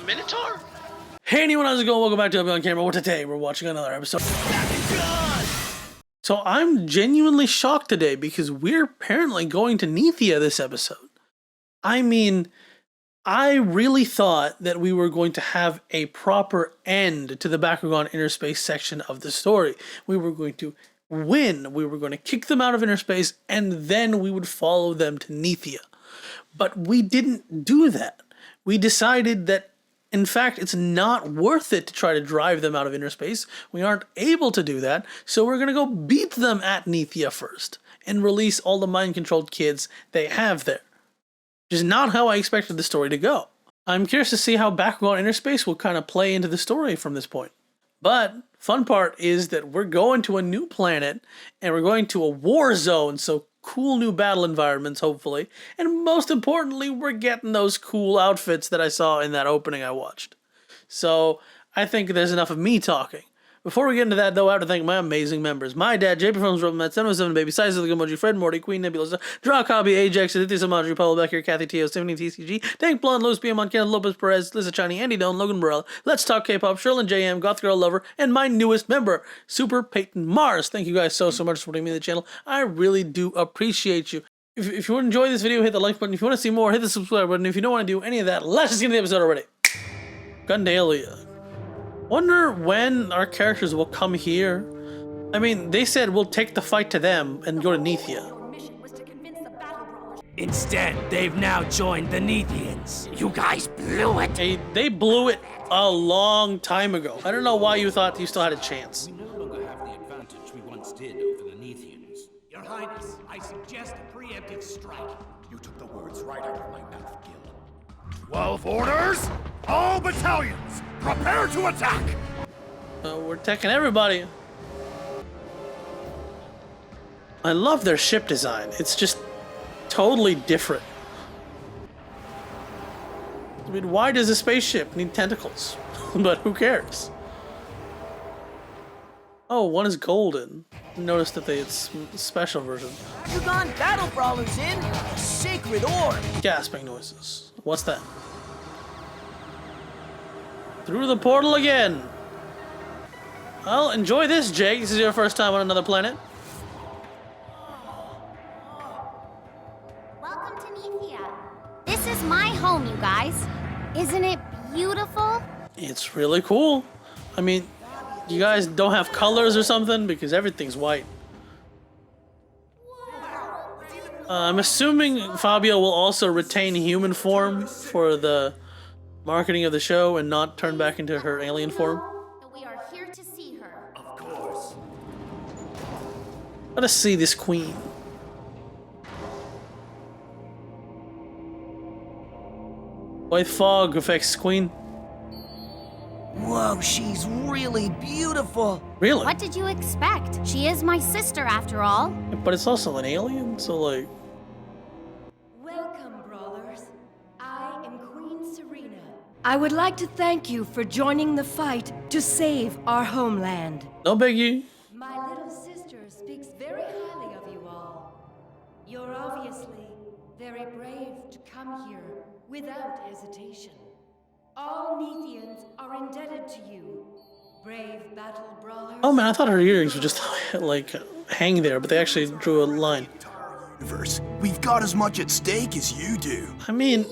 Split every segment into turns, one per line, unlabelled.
Minotaur?
Hey anyone, how's it going? Welcome back to Abhi on Camera, where today we're watching another episode. So I'm genuinely shocked today because we're apparently going to Neathia this episode. I mean, I really thought that we were going to have a proper end to the Bakugan Inner Space section of the story. We were going to win, we were going to kick them out of Inner Space, and then we would follow them to Neathia. But we didn't do that. We decided that, in fact, it's not worth it to try to drive them out of Inner Space. We aren't able to do that, so we're going to go beat them at Neathia first and release all the mind-controlled kids they have there. Which is not how I expected the story to go. I'm curious to see how Bakugan Inner Space will kind of play into the story from this point. But, fun part is that we're going to a new planet, and we're going to a war zone, so cool new battle environments, hopefully. And most importantly, we're getting those cool outfits that I saw in that opening I watched. So, I think there's enough of me talking. Before we get into that, though, I have to thank my amazing members. My dad, JP Films, Robin Matt, 707 Baby, Size of the Emoji, Fred Morty, Queen Nebulosa, Draw Copy, Ajax, Aditya Samadri, Paulo Becker, Kathy Teo, Stephanie TCG, Tank Blonde, Louis B. Montana, Lopez Perez, Lisa Chani, Andy Doan, Logan Burrell, Let's Talk K-Pop, Sherlyn JM, Goth Girl Lover, and my newest member, Super Peyton Mars. Thank you guys so much for supporting me on the channel. I really do appreciate you. If you enjoy this video, hit the like button. If you want to see more, hit the subscribe button. If you don't want to do any of that, let's just get into the episode already. Gundalia. Wonder when our characters will come here. I mean, they said we'll take the fight to them and go to Neathia.
Instead, they've now joined the Neathians. You guys blew it.
Hey, they blew it a long time ago. I don't know why you thought you still had a chance.
We no longer have the advantage we once did over the Neathians.
Your Highness, I suggest a preemptive strike.
You took the words right out of my mouth, Gil.
12 orders! All battalions, prepare to attack!
We're attacking everybody. I love their ship design. It's just totally different. I mean, why does a spaceship need tentacles? But who cares? Oh, one is golden. Notice that it's a special version.
Bakugan Battle Brawlers in Sacred Orb.
Gasping noises. What's that? Through the portal again. Well, enjoy this, Jake. This is your first time on another planet.
Welcome to Neathia. This is my home, you guys. Isn't it beautiful? It's
really cool. I mean, you guys don't have colors or something because everything's white. I'm assuming Fabio will also retain human form for the marketing of the show and not turn back into her alien form.
We are here to see her.
Of course.
Let us see this queen. White fog affects queen.
Whoa, she's really beautiful.
Really?
What did you expect? She is my sister after all.
But it's also an alien, so like...
Welcome, Brawlers. I am Queen Serena. I would like to thank you for joining the fight to save our homeland.
No biggie.
My little sister speaks very highly of you all. You're obviously very brave to come here without hesitation. All Neathians are indebted to you, brave battle brawlers.
Oh man, I thought her earrings would just like hang there, but they actually drew a line.
Universe, we've got as much at stake as you do.
I mean,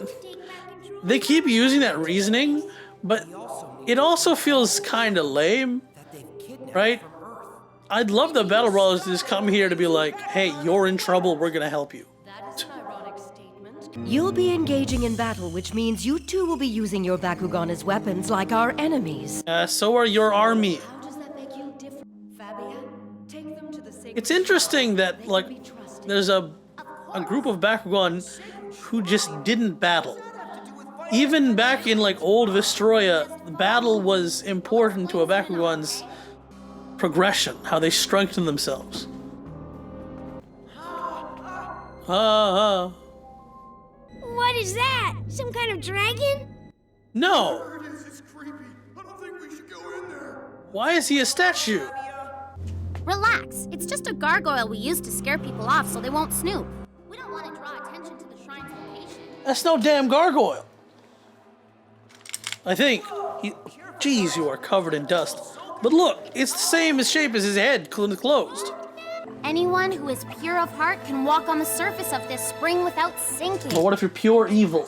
they keep using that reasoning, but it also feels kind of lame, right? I'd love the battle brawlers to just come here to be like, hey, you're in trouble, we're gonna help you.
That is an ironic statement. You'll be engaging in battle, which means you too will be using your Bakugan as weapons like our enemies.
So are your army.
How does that make you different? Fabia, take them to the sacred.
It's interesting that, like, there's a group of Bakugan who just didn't battle. Even back in, like, old Vestroia, battle was important to a Bakugan's progression, how they strengthen themselves.
What is that? Some kind of dragon?
No!
It's creepy. I don't think we should go in there.
Why is he a statue?
Relax. It's just a gargoyle we use to scare people off so they won't snoop. We don't want to draw attention to the shrine's location.
That's no damn gargoyle. I think. Jeez, you are covered in dust. But look, it's the same shape as his head closed.
Anyone who is pure of heart can walk on the surface of this spring without sinking.
But what if you're pure evil?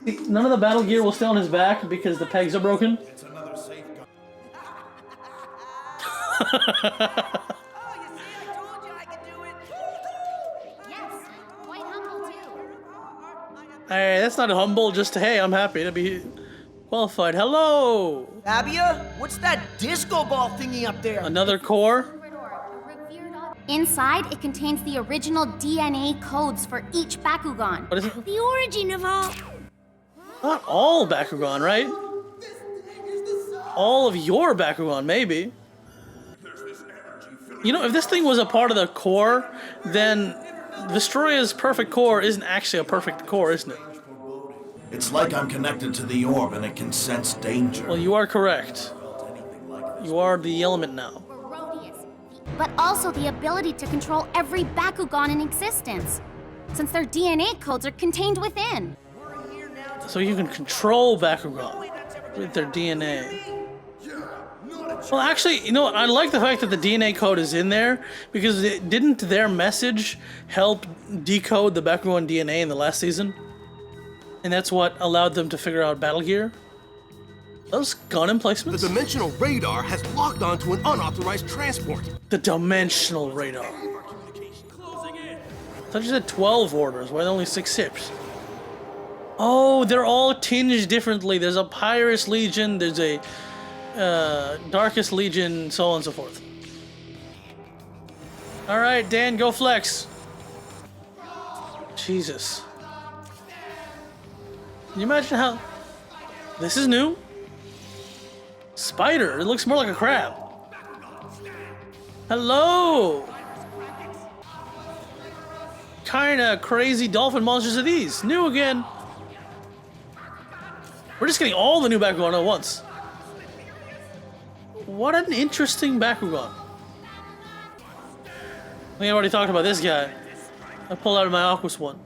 See, none of the battle gear will stay on his back because the pegs are broken.
It's another safe gun.
Yes, quite humble too.
Hey, that's not humble, just hey, I'm happy to be qualified. Hello!
Abhi, what's that disco ball thingy up there?
Another core?
Inside, it contains the original DNA codes for each Bakugan.
What is it?
The origin of all.
Not all Bakugan, right? All of your Bakugan, maybe. You know, if this thing was a part of the core, then Vestroia's perfect core isn't actually a perfect core, isn't it?
It's like I'm connected to the orb and it can sense danger.
Well, you are correct. You are the element now.
But also the ability to control every Bakugan in existence, since their DNA codes are contained within.
So you can control Bakugan with their DNA. Well, actually, you know what? I like the fact that the DNA code is in there, because didn't their message help decode the Bakugan DNA in the last season? And that's what allowed them to figure out battle gear? Those gun emplacements?
The dimensional radar has locked onto an unauthorized transport.
The dimensional radar. I thought you said 12 orders. Why are there only 6 ships? Oh, they're all tinged differently. There's a Pyrus Legion, there's a Darkest Legion, so on and so forth. Alright, Dan, go flex. Jesus. Can you imagine how... This is new? Spider, it looks more like a crab. Hello! Kinda crazy dolphin monsters are these? New again. We're just getting all the new Bakugan at once. What an interesting Bakugan. I think I already talked about this guy. I pulled out my Aquas one.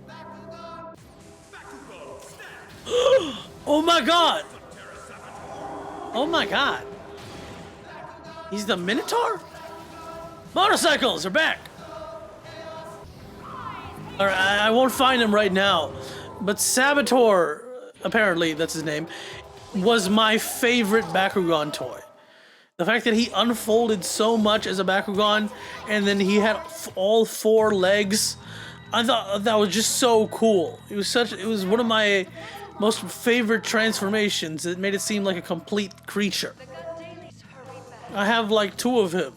Oh my god! Oh my god. He's the Minotaur? Motorcycles are back! Alright, I won't find him right now. But Saboteur, apparently that's his name, was my favorite Bakugan toy. The fact that he unfolded so much as a Bakugan, and then he had all 4 legs, I thought that was just so cool. It was one of my most favorite transformations. It made it seem like a complete creature. I have like 2 of him,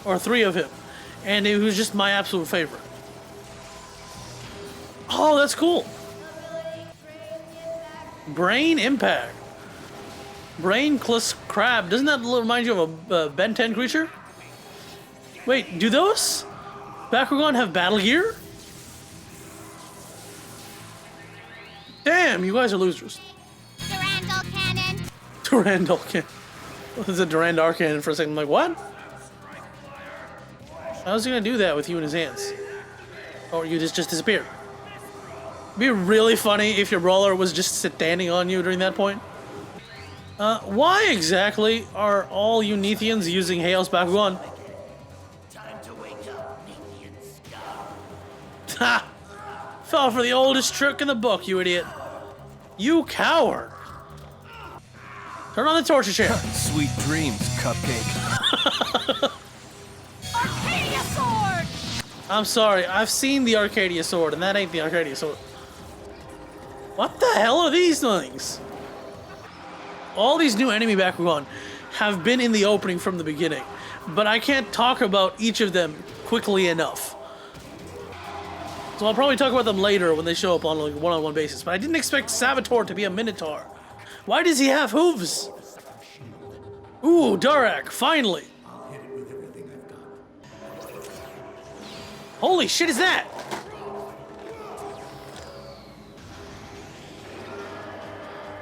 or 3 of him, and it was just my absolute favorite. Oh, that's cool. Brain Impact. Brainless Crab. Doesn't that remind you of a Ben 10 creature? Wait, do those Bakugan have battle gear? Damn, you guys are losers.
Durandal Cannon.
Durandal Cannon. What is a Durandal Cannon for a second? I'm like, what? How's he gonna do that with you in his hands? Or you just disappeared? It'd be really funny if your brawler was just standing on you during that point. Why exactly are all you Neathians using Hale's Bakugan?
Time to wake up, Neathian scum.
Ha! Fell for the oldest trick in the book, you idiot. You coward. Turn on the torture chair.
Sweet dreams, Cupcake.
Arcadia Sword!
I'm sorry, I've seen the Arcadia Sword, and that ain't the Arcadia Sword. What the hell are these things? All these new enemy Bakugan have been in the opening from the beginning, but I can't talk about each of them quickly enough. So I'll probably talk about them later when they show up on like a one-on-one basis, but I didn't expect Saboteur to be a Minotaur. Why does he have hooves? Ooh, Durak, finally! Holy shit is that?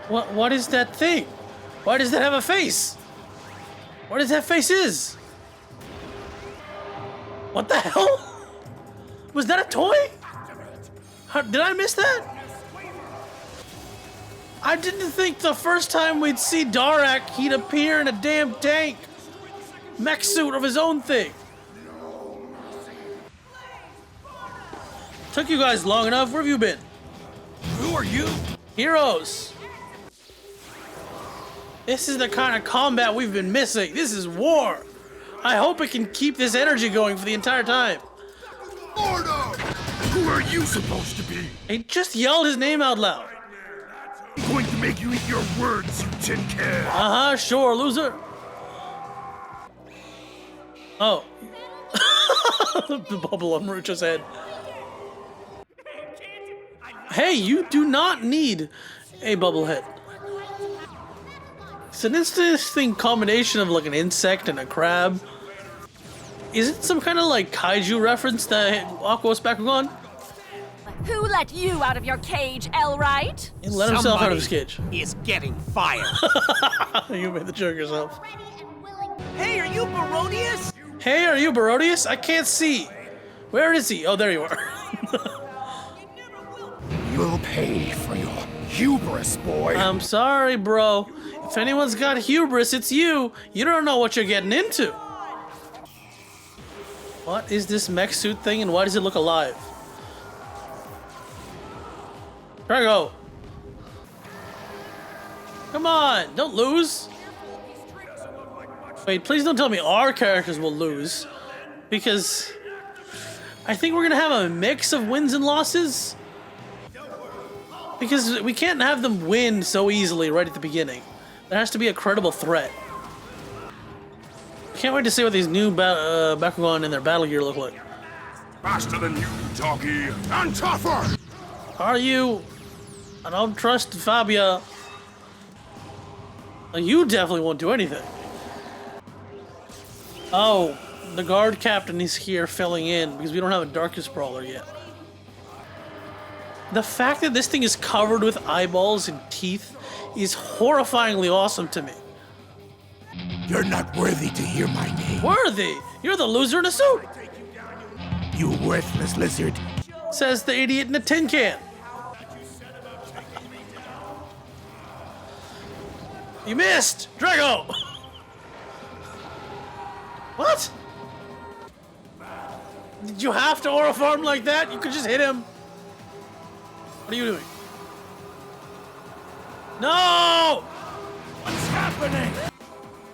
What is that thing? Why does that have a face? What is that face is? What the hell? Was that a toy? How, did I miss that? I didn't think the first time we'd see Darak, he'd appear in a damn tank. Mech suit of his own thing. Took you guys long enough. Where have you been?
Who are you?
Heroes. This is the kind of combat we've been missing. This is war. I hope it can keep this energy going for the entire time.
Order! Who are you supposed to be?
He just yelled his name out loud.
I'm going to make you eat your words, you tin can.
Uh-huh, sure, loser. Oh. The bubble on Marucho's head. Hey, you do not need a bubble head. It's an interesting combination of like an insect and a crab. Is it some kind of like kaiju reference to Aquos Bakugan?
Who let you out of your cage, Elright?
He let himself out of his cage.
Is getting fired.
You made the joke yourself.
Hey, are you Barodius?
Hey, are you Barodius? I can't see. Where is he? Oh, there you are.
You'll pay for your hubris, boy.
I'm sorry, bro. If anyone's got hubris, it's you. You don't know what you're getting into. What is this mech suit thing and why does it look alive? Drago. Come on, don't lose. Wait, please don't tell me our characters will lose. Because I think we're gonna have a mix of wins and losses. Because we can't have them win so easily right at the beginning. There has to be a credible threat. Can't wait to see what these new Bakugan and their battle gear look like.
Faster than you, doggy, and tougher.
Are you? I don't trust Fabia. You definitely won't do anything. Oh, the guard captain is here filling in because we don't have a Darkest Brawler yet. The fact that this thing is covered with eyeballs and teeth is horrifyingly awesome to me.
You're not worthy to hear my name.
Worthy? You're the loser in a suit,
You worthless lizard.
says the idiot in a tin can. You missed! Drago! What? Did you have to aura farm like that? You could just hit him. What are you doing? No!
What's happening?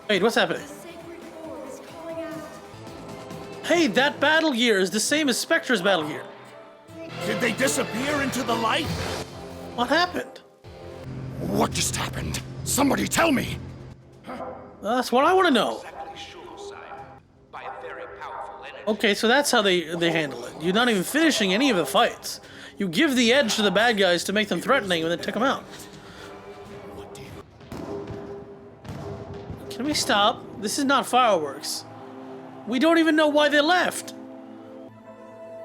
Wait, what's happening?
The Sacred Orb is calling out.
Hey, that battle gear is the same as Spectre's battle gear.
Did they disappear into the light?
What happened?
What just happened? Somebody tell me.
That's what I want to know. Okay, so that's how they handle it. You're not even finishing any of the fights. You give the edge to the bad guys to make them threatening and then take them out. Can we stop? This is not fireworks. We don't even know why they left.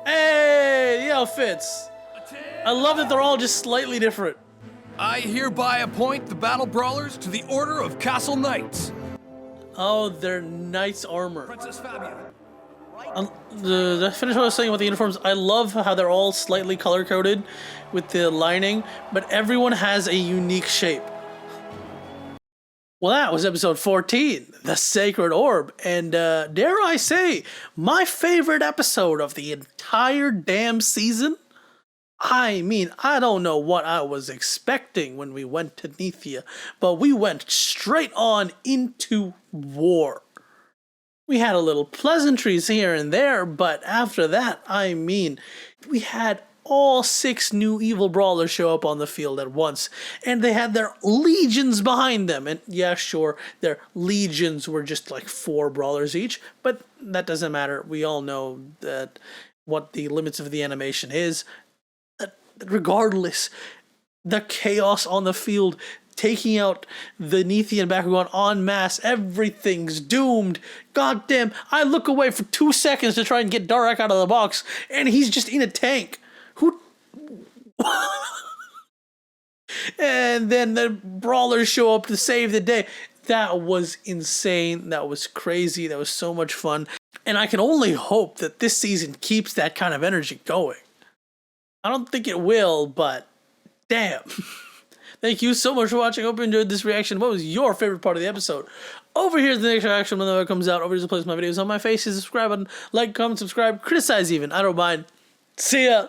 Hey, the outfits. I love that they're all just slightly different.
I hereby appoint the Battle Brawlers to the Order of Castle Knights.
Oh, they're knight's armor.
Princess Fabia.
To finish what I was saying about the uniforms, I love how they're all slightly color-coded with the lining, but everyone has a unique shape. Well, that was episode 14, The Sacred Orb, and dare I say, my favorite episode of the entire damn season? I mean, I don't know what I was expecting when we went to Neathia, but we went straight on into war. We had a little pleasantries here and there, but after that, I mean, we had all 6 new evil brawlers show up on the field at once, and they had their legions behind them. And yeah, sure, their legions were just like 4 brawlers each, but that doesn't matter. We all know that what the limits of the animation is. Regardless, the chaos on the field, taking out the Neathia and Bakugan en masse, everything's doomed. Goddamn, I look away for 2 seconds to try and get Darak out of the box, and he's just in a tank. Who? And then the brawlers show up to save the day. That was insane. That was crazy. That was so much fun. And I can only hope that this season keeps that kind of energy going. I don't think it will, but damn. Thank you so much for watching. I hope you enjoyed this reaction. What was your favorite part of the episode? Over here's the next reaction whenever it comes out. Over here's the place my videos on my face. Subscribe button. Like, comment, subscribe, criticize even. I don't mind. See ya.